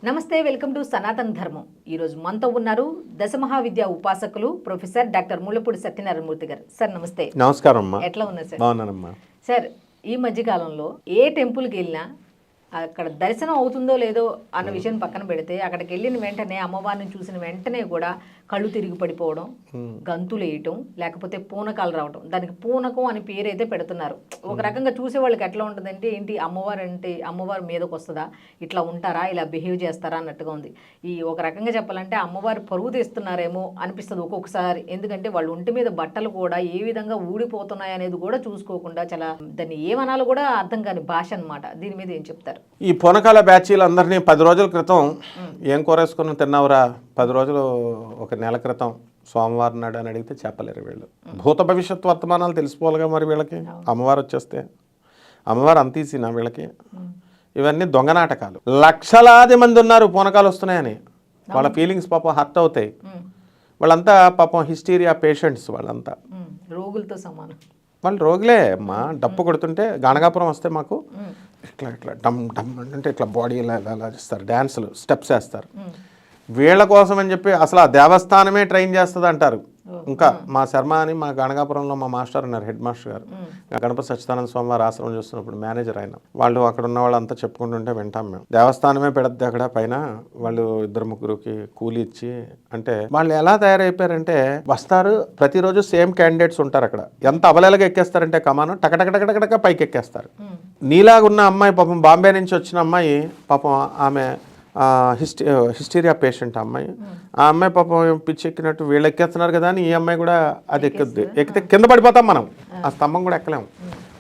నమస్తే, welcome to సనాతన ధర్మం. ఈరోజు మనతో ఉన్నారు దశమహావిద్యా ఉపాసకులు ప్రొఫెసర్ డాక్టర్ ముళ్ళపూడి సత్యనారాయణ మూర్తి గారు. సార్ నమస్తే. నమస్కారం అమ్మా. ఎట్లా ఉన్నారు సార్? బాగున్నానమ్మా. సార్, ఈ మధ్యకాలంలో ఏ టెంపుల్కి వెళ్ళినా అక్కడ దర్శనం అవుతుందో లేదో అన్న విషయం పక్కన పెడితే అక్కడికి వెళ్ళిన వెంటనే అమ్మవారిని చూసిన వెంటనే కూడా కళ్ళు తిరిగి పడిపోవడం, గంతులు వేయటం, లేకపోతే పూనకాలు రావటం. దానికి పూనకం అని పేరు అయితే పెడుతున్నారు. ఒక రకంగా చూసే వాళ్ళకి ఎట్లా ఉంటుందంటే, ఏంటి అమ్మవారు అంటే అమ్మవారి మీదకి వస్తుందా, ఇట్లా ఉంటారా, ఇలా బిహేవ్ చేస్తారా అన్నట్టుగా ఉంది. ఈ ఒక రకంగా చెప్పాలంటే అమ్మవారు పరుగు తీస్తున్నారేమో అనిపిస్తుంది ఒక్కొక్కసారి. ఎందుకంటే వాళ్ళ ఒంటి మీద బట్టలు కూడా ఏ విధంగా ఊడిపోతున్నాయి అనేది కూడా చూసుకోకుండా చాలా దాన్ని ఏమనాలో కూడా అర్థం కాని భాష అనమాట. దీని మీద ఏం చెప్తారు? ఈ పూనకాల బ్యాచీలందరినీ 10 రోజుల క్రితం ఏం కూరేసుకుని తిన్నావురా, 10 రోజులు ఒక నెల క్రితం సోమవారం నాడు అని అడిగితే చెప్పలేరు వీళ్ళు. భూత భవిష్యత్ వర్తమానాలు తెలిసిపోవాలిగా మరి వీళ్ళకి. అమ్మవారు వచ్చేస్తే అమ్మవారు అంతీసినా వీళ్ళకి. ఇవన్నీ దొంగ నాటకాలు. లక్షలాది మంది ఉన్నారు పూనకాలు వస్తున్నాయని. వాళ్ళ ఫీలింగ్స్ పాపం హర్ట్ అవుతాయి. వాళ్ళంతా పాపం హిస్టీరియా పేషెంట్స్. వాళ్ళంతా రోగులతో సమానం. వాళ్ళు రోగులే అమ్మా. డప్పు కొడుతుంటే గానగాపురం వస్తే మాకు ఇట్లా ఇట్లా డమ్ డమ్ అంటే ఇట్లా బాడీ ఇలా ఇలా చేస్తారు, డ్యాన్సులు స్టెప్స్ వేస్తారు. వీళ్ళ కోసం అని చెప్పి అసలు ఆ దేవస్థానమే ట్రైన్ చేస్తుంది అంటారు. ఇంకా మా శర్మ అని మా గణగాపురంలో మా మాస్టర్ ఉన్నారు, హెడ్ మాస్టర్ గారు. గణపతి సచ్చిదానంద స్వామి వారు ఆశ్రమం చూస్తున్నప్పుడు మేనేజర్ ఆయన. వాళ్ళు అక్కడ ఉన్న వాళ్ళంతా చెప్పుకుంటుంటే వింటాం మేము. దేవస్థానమే పెడద్ది అక్కడ పైన. వాళ్ళు 2-3కి కూలి ఇచ్చి, అంటే వాళ్ళు ఎలా తయారైపోయారంటే వస్తారు ప్రతిరోజు సేమ్ క్యాండిడేట్స్ ఉంటారు అక్కడ. ఎంత అవలేలుగా ఎక్కేస్తారంటే కమాను టకటకటకటక పైకి ఎక్కేస్తారు. నీలాగున్న అమ్మాయి పాపం బాంబే నుంచి వచ్చిన అమ్మాయి పాపం, ఆమె హిస్టీరియా పేషెంట్ అమ్మాయి. ఆ అమ్మాయి పాపం పిచ్చి ఎక్కినట్టు వీళ్ళు ఎక్కేస్తున్నారు కదా అని ఈ అమ్మాయి కూడా అది ఎక్కుద్ది. ఎక్కితే కింద పడిపోతాం మనం. ఆ స్తంభం కూడా ఎక్కలేము.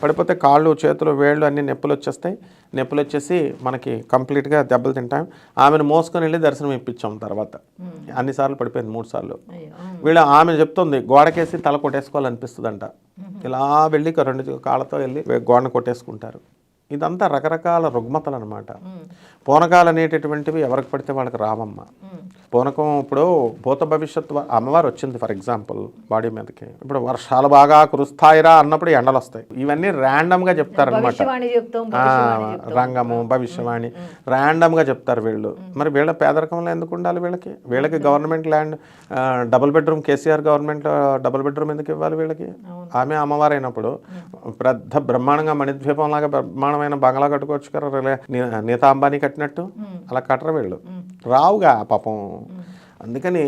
పడిపోతే కాళ్ళు చేతులు వేళ్ళు అన్ని నొప్పులు వచ్చేస్తాయి. నొప్పులు వచ్చేసి మనకి కంప్లీట్గా దెబ్బలు తింటాం. ఆమెను మోసుకొని వెళ్ళి దర్శనం ఇప్పించాం. తర్వాత అన్నిసార్లు పడిపోయింది, 3 సార్లు. వీళ్ళు ఆమె చెప్తుంది గోడకేసి తల కొట్టేసుకోవాలనిపిస్తుందంట. ఇలా వెళ్ళి 2 కాళ్ళతో వెళ్ళి గోడను కొట్టేసుకుంటారు. ఇదంతా రకరకాల రుగ్మతలు అనమాట. పూనకాలు అనేటటువంటివి ఎవరికి పడితే వాళ్ళకి రావమ్మ. పూనకం ఇప్పుడు భూత భవిష్యత్ అమ్మవారు వచ్చింది ఫర్ ఎగ్జాంపుల్ బాడీ మీదకి. ఇప్పుడు వర్షాలు బాగా కురుస్తాయిరా అన్నప్పుడు ఎండలు వస్తాయి. ఇవన్నీ ర్యాండమ్గా చెప్తారనమాట. రంగము, భవిష్యవాణి ర్యాండమ్గా చెప్తారు వీళ్ళు. మరి వీళ్ళ పేదరికంలో ఎందుకు ఉండాలి? వీళ్ళకి government land, double bedroom, KCR government double bedroom ఎందుకు ఇవ్వాలి వీళ్ళకి? ఆమె అమ్మవారు అయినప్పుడు పెద్ద బ్రహ్మాండంగా మణిద్వీపం లాగా బ్రహ్మాండమైన బంగ్లా కట్టుకోవచ్చు కదా, నీతా అంబానీ కట్టినట్టు. అలా కట్టరు వీళ్ళు, రావుగా పాపం. అందుకని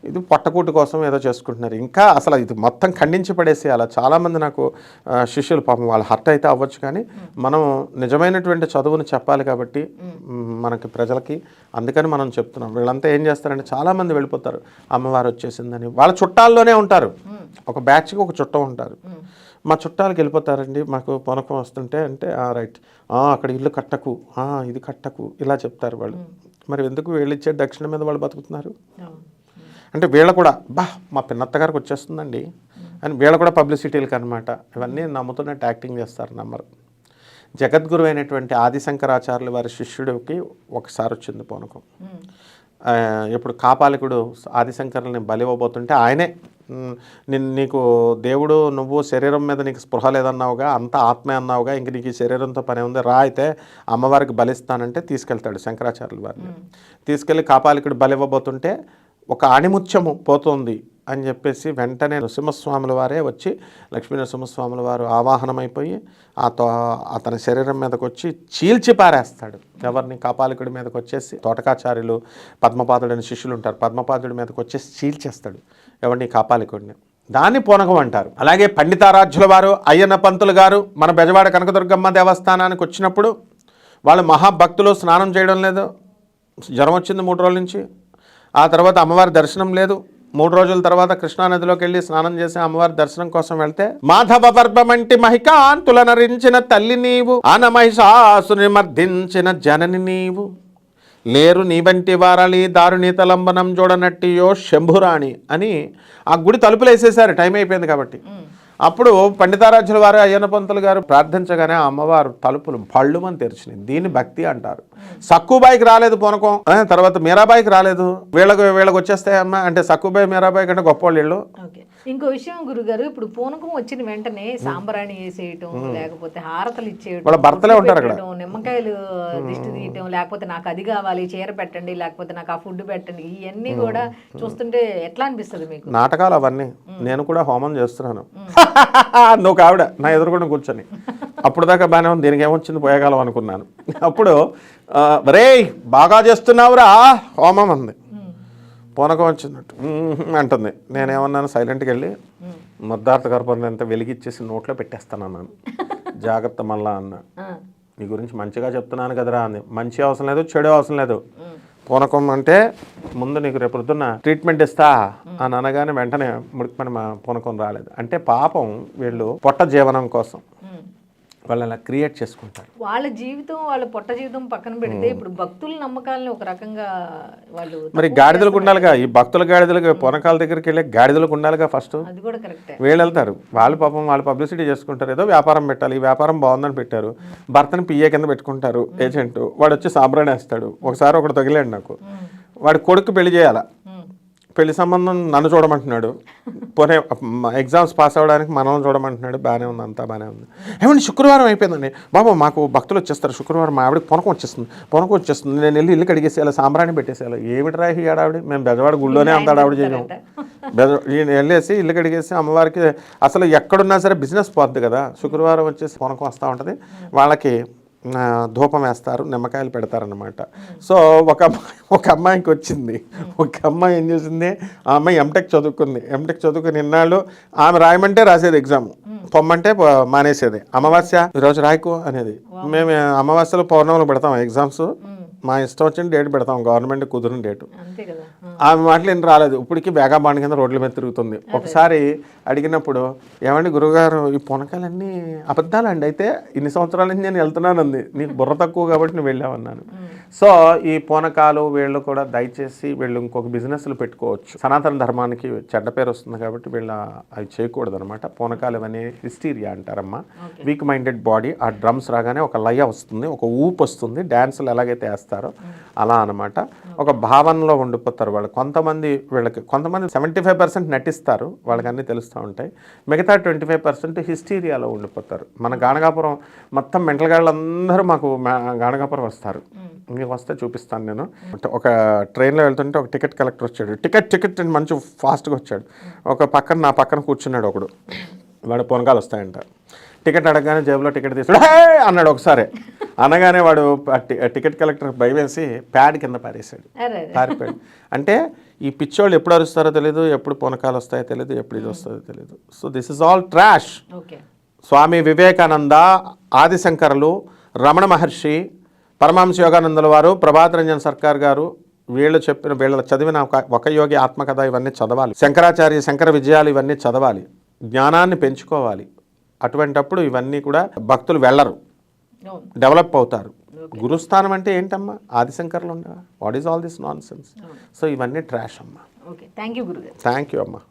ఇది పొట్టకూటి కోసం ఏదో చేసుకుంటున్నారు. ఇంకా అసలు ఇది మొత్తం ఖండించి పడేసి అలా చాలామంది నాకు శిష్యులు పాపం వాళ్ళు హర్ట్ అయితే అవ్వచ్చు, కానీ మనం నిజమైనటువంటి చదువుని చెప్పాలి కాబట్టి మనకి ప్రజలకి. అందుకని మనం చెప్తున్నాం. వీళ్ళంతా ఏం చేస్తారంటే చాలామంది వెళ్ళిపోతారు అమ్మవారు వచ్చేసిందని. వాళ్ళ చుట్టాల్లోనే ఉంటారు. ఒక బ్యాచ్కి ఒక చుట్టం ఉంటారు. మా చుట్టాలకు వెళ్ళిపోతారండి, మాకు పూనకం వస్తుంటే అంటే రైట్, అక్కడ ఇల్లు కట్టకు, ఇది కట్టకు, ఇలా చెప్తారు వాళ్ళు. మరి ఎందుకు వీళ్ళు ఇచ్చే దక్షిణ మీద వాళ్ళు బతుకుతున్నారు? అంటే వీళ్ళ కూడా మా పిన్నత్తగారికి వచ్చేస్తుందండి అని వీళ్ళ కూడా పబ్లిసిటీలకు అనమాట. ఇవన్నీ నమ్ముతున్నట్టు యాక్టింగ్ చేస్తారు, నమ్మరు. జగద్గురు అయినటువంటి ఆదిశంకరాచార్యుల వారి శిష్యుడికి ఒకసారి వచ్చింది పూనకం. ఇప్పుడు కాపాలికుడు ఆదిశంకరుల్ని బలివ్వబోతుంటే ఆయనే, నీకు దేవుడు నువ్వు శరీరం మీద నీకు స్పృహ లేదన్నావుగా, అంత ఆత్మే అన్నావుగా, ఇంక నీకు ఈ శరీరంతో పని ఉంది రా, అయితే అమ్మవారికి బలిస్తానంటే తీసుకెళ్తాడు శంకరాచార్యుల వారిని. తీసుకెళ్ళి కాపాలికుడు బలివ్వబోతుంటే ఒక ఆణిముత్యము పోతుంది అని చెప్పేసి వెంటనే నృసింహస్వాముల వారే వచ్చి, లక్ష్మీ నరసింహస్వాముల వారు ఆవాహనమైపోయి అతని శరీరం మీదకి వచ్చి చీల్చి పారేస్తాడు. ఎవరిని? కాపాలికుడి మీదకి వచ్చేసి, తోటకాచార్యులు పద్మపాదుడని శిష్యులు ఉంటారు, పద్మపాదుడి మీదకి వచ్చేసి చీల్చేస్తాడు ఎవరిని? కాపాలికుడిని. దాన్ని పూనకం అంటారు. అలాగే పండితారాధ్యుల వారు, అయ్యన్న పంతులు గారు మన బెజవాడ కనకదుర్గమ్మ దేవస్థానానికి వచ్చినప్పుడు వాళ్ళు మహాభక్తులు, స్నానం చేయడం లేదు, జ్వరం వచ్చింది 3 రోజుల నుంచి. ఆ తర్వాత అమ్మవారి దర్శనం లేదు. 3 రోజుల తర్వాత కృష్ణానదిలోకి వెళ్ళి స్నానం చేసి అమ్మవారి దర్శనం కోసం వెళ్తే, మాధవ పర్వమంటి మహికాంతుల నరించిన తల్లి నీవు, ఆనమహిషాసుని మర్దించిన జనని నీవు, లేరు నీ వంటి వారలి దారుని తలంబనం చూడనట్టియో శంభురాణి అని ఆ గుడి తలుపులు వేసేసారు, టైం అయిపోయింది కాబట్టి. అప్పుడు పండితారాధ్యుల వారు అయ్యన్న పంతులు గారు ప్రార్థించగానే ఆ అమ్మవారు తలుపులు పళ్ళుమని తెరిచినాయి. దీన్ని భక్తి అంటారు. సక్కుబాయికి రాలేదు పూనకం, తర్వాత మీరాబాయికి రాలేదు, వీళ్ళకి వచ్చేస్తాయమ్మా అంటే సక్కుబాయి మీరాబాయి కంటే గొప్పవాళ్ళు వీళ్ళు. ఓకే, ఇంకో విషయం గురుగారు, ఇప్పుడు పూనకం వచ్చిన వెంటనే సాంబ్రాణి వేసేయటం, లేకపోతే హారతలు ఇచ్చేయటం, వాళ్ళ భర్తలే ఉంటారు అక్కడ, నిమ్మకాయలు దిష్టి తీయటం, లేకపోతే నాకు అది కావాలి చీర పెట్టండి, లేకపోతే నాకు ఆ ఫుడ్ పెట్టండి, ఇవన్నీ కూడా చూస్తుంటే ఎట్లా అనిపిస్తుంది మీకు? నాటకాలు అవన్నీ. నేను కూడా హోమం చేస్తున్నాను, నువ్వు ఆవిడ నా ఎదురుకుండా కూర్చొని. అప్పుడు దాకా బాగానే ఉంది, దీనికి ఏమొచ్చింది పోయేకాలం అనుకున్నాను. అప్పుడు రే బాగా చేస్తున్నావురా హోమం అంది. పూనకం వచ్చినట్టు అంటుంది. నేనేమన్నాను, సైలెంట్కి వెళ్ళి ముద్దార్థ గర్భం అంతా వెలిగిచ్చేసి నోట్లో పెట్టేస్తాను అన్నాను. జాగ్రత్త మళ్ళా అన్న, నీ గురించి మంచిగా చెప్తున్నాను కదరా అంది. మంచి అవసరం లేదు, చెడు అవసరం లేదు. పూనకం అంటే ముందు నీకు రేపు పొద్దున్న ట్రీట్మెంట్ ఇస్తా అని అనగానే వెంటనే ముడికి మా పూనకం రాలేదు. అంటే పాపం వీళ్ళు పొట్ట జీవనం కోసం వాళ్ళు అలా క్రియేట్ చేసుకుంటారు. వాళ్ళ జీవితం, వాళ్ళ పొట్ట జీవితం పక్కన పెడితే ఇప్పుడు భక్తుల నమ్మకాలని ఒక రకంగా వాళ్ళు మరి గాడిదలకు ఉండాలిగా, ఈ భక్తుల గాడిదలకు పూనకాల దగ్గరికి వెళ్ళే గాడిదలకు ఉండాలిగా ఫస్ట్. అది కూడా కరెక్టే. వీళ్ళు వెళ్తారు, వాళ్ళు పాపం వాళ్ళు పబ్లిసిటీ చేసుకుంటారు, ఏదో వ్యాపారం పెట్టాలి, ఈ వ్యాపారం బాగుందని పెట్టారు, భర్తని పిఏ కింద పెట్టుకుంటారు ఏజెంట్, వాడు వచ్చి సాంబ్రాణి వేస్తాడు. ఒకసారి ఒకటి తగిలాడు నాకు, వాడి కొడుకు పెళ్లి చేయాల, పెళ్లి సంబంధం నన్ను చూడమంటున్నాడు, పోనీ ఎగ్జామ్స్ పాస్ అవ్వడానికి మనల్ని చూడమంటున్నాడు. బాగానే ఉంది, అంతా బాగానే ఉంది. ఏమండి శుక్రవారం అయిపోయిందండి బాబు, మాకు భక్తులు వచ్చేస్తారు శుక్రవారం, మా ఆవిడకి పొనకం వచ్చేస్తుంది, నేను వెళ్ళి ఇల్లు కడిగేసేయాలి, సాంబ్రాణి పెట్టేసేయాలి. ఏమిటి రాయి ఆవిడ, మేము బెజవాడ గుళ్ళోనే అంతాడు ఆవిడ చేయము. వెళ్ళేసి ఇల్లు కడిగేసి అమ్మవారికి అసలు ఎక్కడున్నా సరే బిజినెస్ పోద్ది కదా. శుక్రవారం వచ్చేసి పొనకం వస్తూ ఉంటుంది, వాళ్ళకి ధూపం వేస్తారు, నిమ్మకాయలు పెడతారనమాట. సో ఒక అమ్మాయికి వచ్చింది. ఒక అమ్మాయి ఏం చేసింది, ఆ అమ్మాయి ఎంటెక్ చదువుకుని ఇన్నాళ్ళు ఆమె రాయమంటే రాసేది ఎగ్జామ్, పొమ్మంటే మానేసేది. అమావాస్య ఈరోజు రాయకు అనేది. మేము అమావాస్యలో పౌర్ణములు పెడతాం ఎగ్జామ్స్, మా ఇష్టం వచ్చిన డేట్ పెడతాం, గవర్నమెంట్ కుదిరిన డేటు. ఆమె మాటలు ఏం రాలేదు, ఇప్పటికీ బేగా బాండ్ కింద రోడ్ల మీద తిరుగుతుంది. ఒకసారి అడిగినప్పుడు, ఏమండి గురువుగారు ఈ పొనకాలన్నీ అబద్ధాలండి, అయితే ఇన్ని సంవత్సరాల నుంచి నేను వెళ్తున్నానంది, నీకు బుర్ర తక్కువ కాబట్టి నువ్వు వెళ్ళావన్నాను. సో ఈ పూనకాలు వీళ్ళు కూడా దయచేసి వీళ్ళు ఇంకొక బిజినెస్లు పెట్టుకోవచ్చు. సనాతన ధర్మానికి చెడ్డ పేరు వస్తుంది కాబట్టి వీళ్ళ అవి చేయకూడదు అనమాట. పూనకాలు ఇవన్నీ హిస్టీరియా అంటారమ్మా. వీక్ మైండెడ్ బాడీ, ఆ డ్రమ్స్ రాగానే ఒక లయ వస్తుంది, ఒక ఊపు వస్తుంది, డ్యాన్సులు ఎలాగైతే వేస్తారో అలా అనమాట. ఒక భావనలో ఉండిపోతారు వాళ్ళు. కొంతమంది 75% నటిస్తారు, వాళ్ళకి అన్నీ తెలుస్తూ ఉంటాయి. మిగతా 25% హిస్టీరియాలో ఉండిపోతారు. మన గాణగాపురం మొత్తం మెంటల్ గాళ్ళందరూ మాకు గాణగాపురం వస్తారు. మీకు వస్తే చూపిస్తాను నేను. ఒక ట్రైన్లో వెళ్తుంటే ఒక టికెట్ కలెక్టర్ వచ్చాడు. టికెట్ అని మంచి ఫాస్ట్గా వచ్చాడు. నా పక్కన కూర్చున్నాడు ఒకడు, వాడు పొనకాలు వస్తాయంట. టికెట్ అడగగానే జేబులో టికెట్ తీసుకుని హే అన్నాడు ఒకసారి. అనగానే వాడు టికెట్ కలెక్టర్ భయం వేసి ప్యాడ్ కింద పారిపోయాడు. అంటే ఈ పిచ్చోళ్ళు ఎప్పుడు అరుస్తారో తెలియదు, ఎప్పుడు పొనకాలు వస్తాయో తెలియదు, ఎప్పుడు ఇది వస్తుందో తెలియదు. So this is all trash. Swami Vivekananda, ఆదిశంకరులు, రమణ మహర్షి, పరమహంస యోగానందుల వారు, ప్రభాత్ రంజన్ సర్కార్ గారు, వీళ్ళు చదివిన ఒక యోగి ఆత్మకథ ఇవన్నీ చదవాలి. శంకరాచార్య శంకర విజయాలు ఇవన్నీ చదవాలి, జ్ఞానాన్ని పెంచుకోవాలి. అటువంటప్పుడు ఇవన్నీ కూడా భక్తులు వెళ్ళరు, డెవలప్ అవుతారు. గురుస్థానం అంటే ఏంటమ్మా, ఆదిశంకర్లు ఉండగా. What is all this non sense? So ఇవన్నీ ట్రాష్ అమ్మా. థ్యాంక్ యూ గురుగారు. థ్యాంక్ యూ అమ్మా.